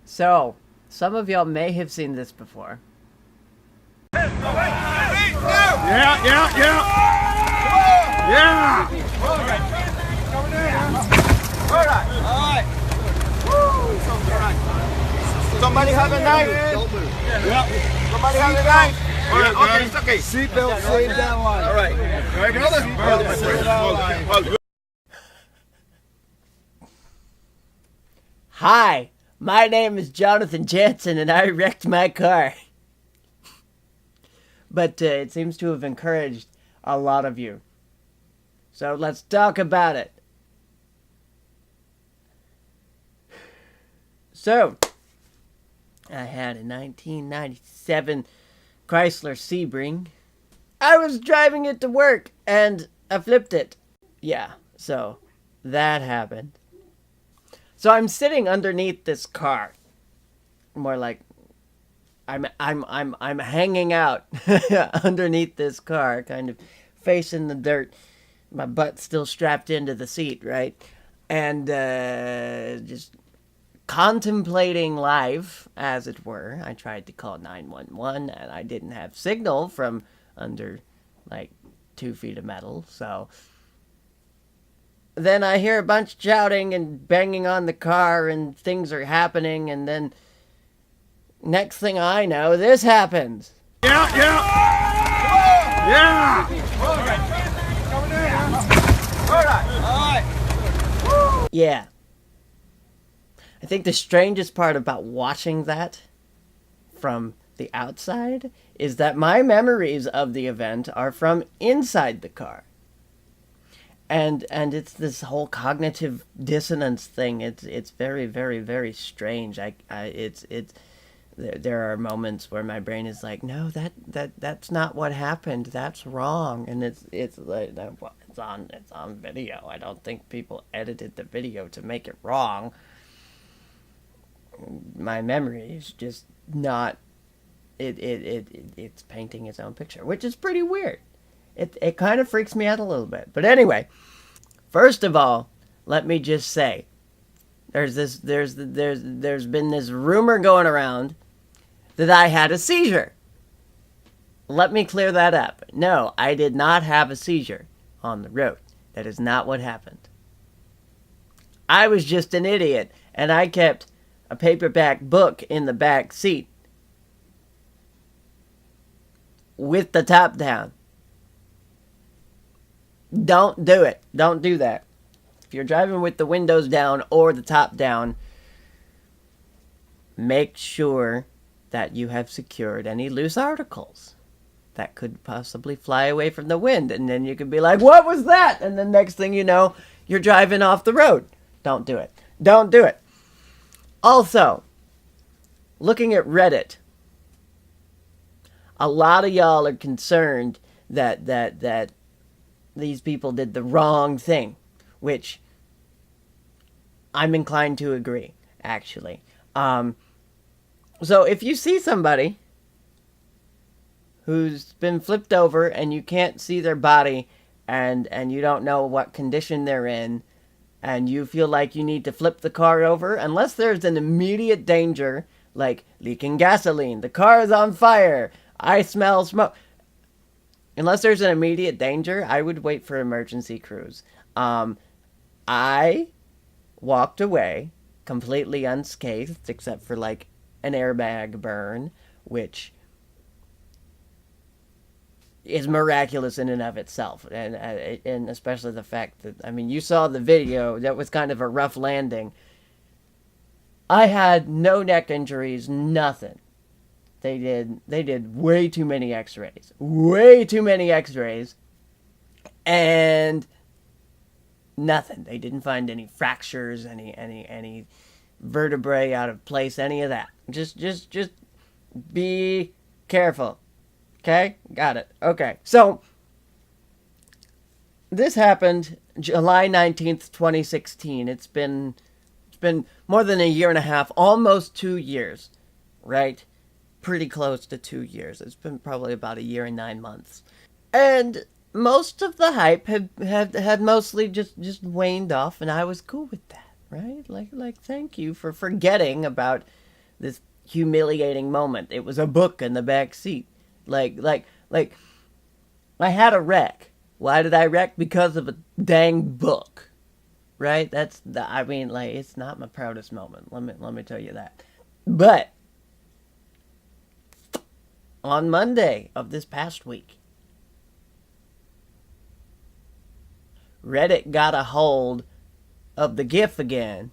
So, some of y'all may have seen this before. Yeah, yeah, yeah. Yeah. All right. Woo. All right. Somebody have a knife? Don't move. Yeah. Somebody have a knife? All right, okay, it's okay. Seatbelt saved that life. All right. All right, brother. Seatbelt saved that life. Hi, my name is Jonathan Jansen and I wrecked my car. But it seems to have encouraged a lot of you. So let's talk about it. So, I had a 1997 Chrysler Sebring. I was driving it to work and I flipped it. Yeah, so that happened. So I'm sitting underneath this car. More like I'm hanging out underneath this car, kind of facing the dirt. My butt's still strapped into the seat, right? And just contemplating life, as it were. I tried to call 911 and I didn't have signal from under like 2 feet of metal, so then I hear a bunch shouting and banging on the car and things are happening, and then next thing I know, this happens. Yeah, yeah. Yeah. All right. Yeah. I think the strangest part about watching that from the outside is that my memories of the event are from inside the car. And it's this whole cognitive dissonance thing. It's very, very, very strange. There are moments where my brain is like, no, that's not what happened. That's wrong. And it's like, well, it's on video. I don't think people edited the video to make it wrong. My memory is just not. It's painting its own picture, which is pretty weird. It kind of freaks me out a little bit. But anyway, first of all, let me just say, there's been this rumor going around that I had a seizure. Let me clear that up. No, I did not have a seizure on the road. That is not what happened. I was just an idiot, and I kept a paperback book in the back seat with the top down. Don't do it. Don't do that. If you're driving with the windows down or the top down, make sure that you have secured any loose articles that could possibly fly away from the wind. And then you could be like, what was that? And then next thing you know, you're driving off the road. Don't do it. Don't do it. Also, looking at Reddit, a lot of y'all are concerned that these people did the wrong thing, which I'm inclined to agree, actually. So if you see somebody who's been flipped over and you can't see their body and you don't know what condition they're in, and you feel like you need to flip the car over, unless there's an immediate danger, like leaking gasoline, the car is on fire, I smell smoke. Unless there's an immediate danger, I would wait for emergency crews. I walked away completely unscathed, except for like an airbag burn, which is miraculous in and of itself, and especially the fact that, I mean, you saw the video. That was kind of a rough landing. I had no neck injuries, nothing. They did way too many X-rays, and nothing. They didn't find any fractures, any vertebrae out of place, any of that. Just be careful. Okay? Got it. Okay. So, this happened July 19th, 2016. It's been more than a year and a half, almost 2 years, right? Pretty close to 2 years. It's been probably about a year and 9 months. And most of the hype had mostly just waned off, and I was cool with that, right? Like thank you for forgetting about this humiliating moment. It was a book in the back seat. Like, I had a wreck. Why did I wreck? Because of a dang book. Right? It's not my proudest moment. Let me tell you that. But on Monday of this past week, Reddit got a hold of the GIF again,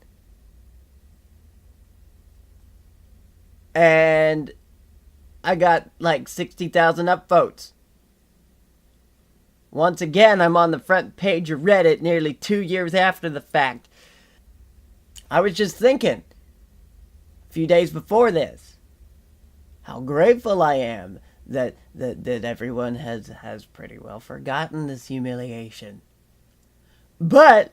and I got like 60,000 upvotes. Once again, I'm on the front page of Reddit nearly 2 years after the fact. I was just thinking, a few days before this, how grateful I am that everyone has pretty well forgotten this humiliation. But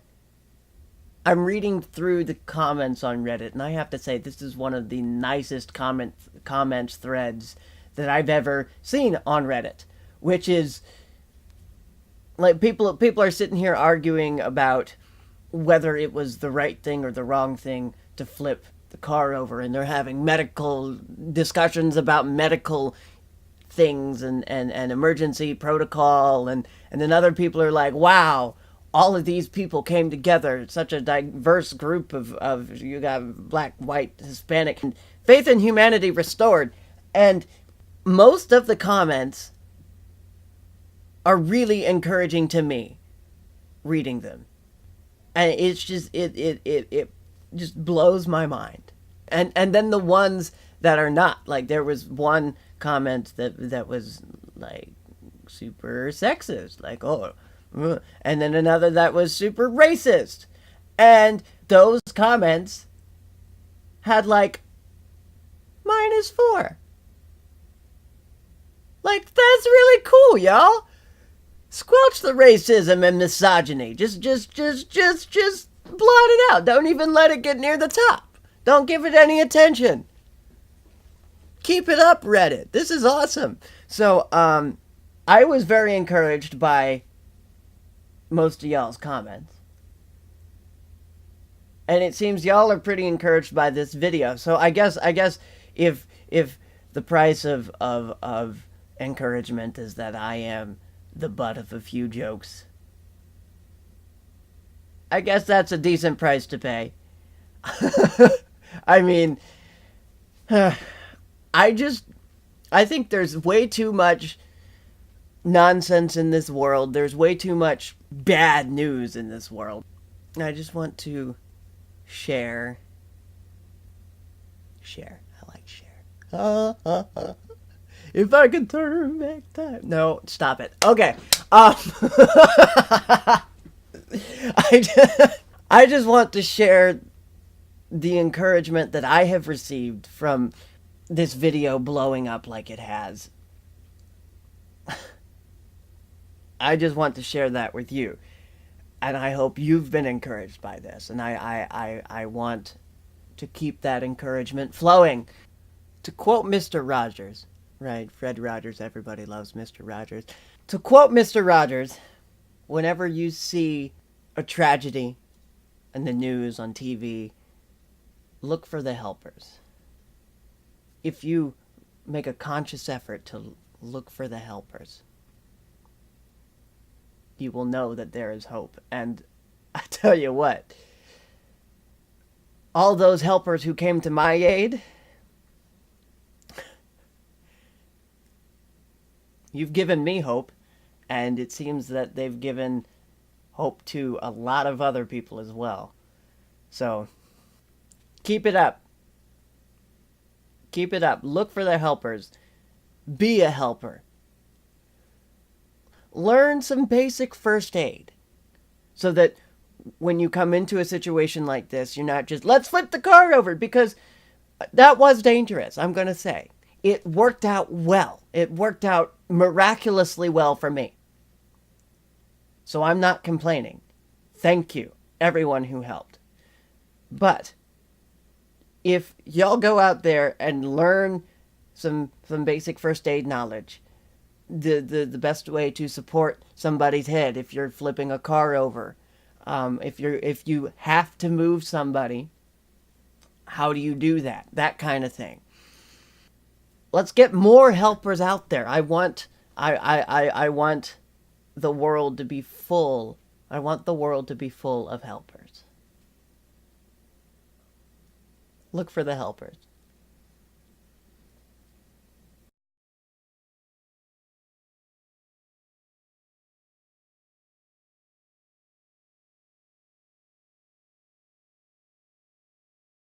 I'm reading through the comments on Reddit, and I have to say this is one of the nicest comments threads that I've ever seen on Reddit, which is like people are sitting here arguing about whether it was the right thing or the wrong thing to flip the car over, and they're having medical discussions about medical things and emergency protocol, and then other people are like, wow, all of these people came together, such a diverse group of you got black, white, Hispanic, faith in humanity restored. And most of the comments are really encouraging to me, reading them. And it's just, it just blows my mind. And then the ones that are not, like there was one comment that was like super sexist, like, oh, and then another that was super racist. And those comments had like -4. Like, that's really cool, y'all. Squelch the racism and misogyny. Just blot it out. Don't even let it get near the top. Don't give it any attention. Keep it up, Reddit. This is awesome. So, I was very encouraged by most of y'all's comments. And it seems y'all are pretty encouraged by this video. So I guess if the price of encouragement is that I am the butt of a few jokes, I guess that's a decent price to pay. I mean, I think there's way too much nonsense in this world. There's way too much bad news in this world. I just want to share. I like share. If I could turn back time. No, stop it. Okay. I just want to share the encouragement that I have received from this video blowing up like it has. I just want to share that with you. And I hope you've been encouraged by this. And I want to keep that encouragement flowing. To quote Mr. Rogers, right? Fred Rogers, everybody loves Mr. Rogers. To quote Mr. Rogers, whenever you see a tragedy in the news, on TV, look for the helpers. If you make a conscious effort to look for the helpers, you will know that there is hope. And I tell you what, all those helpers who came to my aid, you've given me hope, and it seems that they've given hope to a lot of other people as well. So, keep it up. Keep it up. Look for the helpers. Be a helper. Learn some basic first aid so that when you come into a situation like this, you're not just, let's flip the car over, because that was dangerous, I'm going to say. It worked out well. It worked out miraculously well for me. So I'm not complaining. Thank you, everyone who helped. But if y'all go out there and learn some basic first aid knowledge, the best way to support somebody's head if you're flipping a car over, if you have to move somebody, How do you do that? That kind of thing. Let's get more helpers out there. I want the world to be full. I want the world to be full of helpers. Look for the helpers.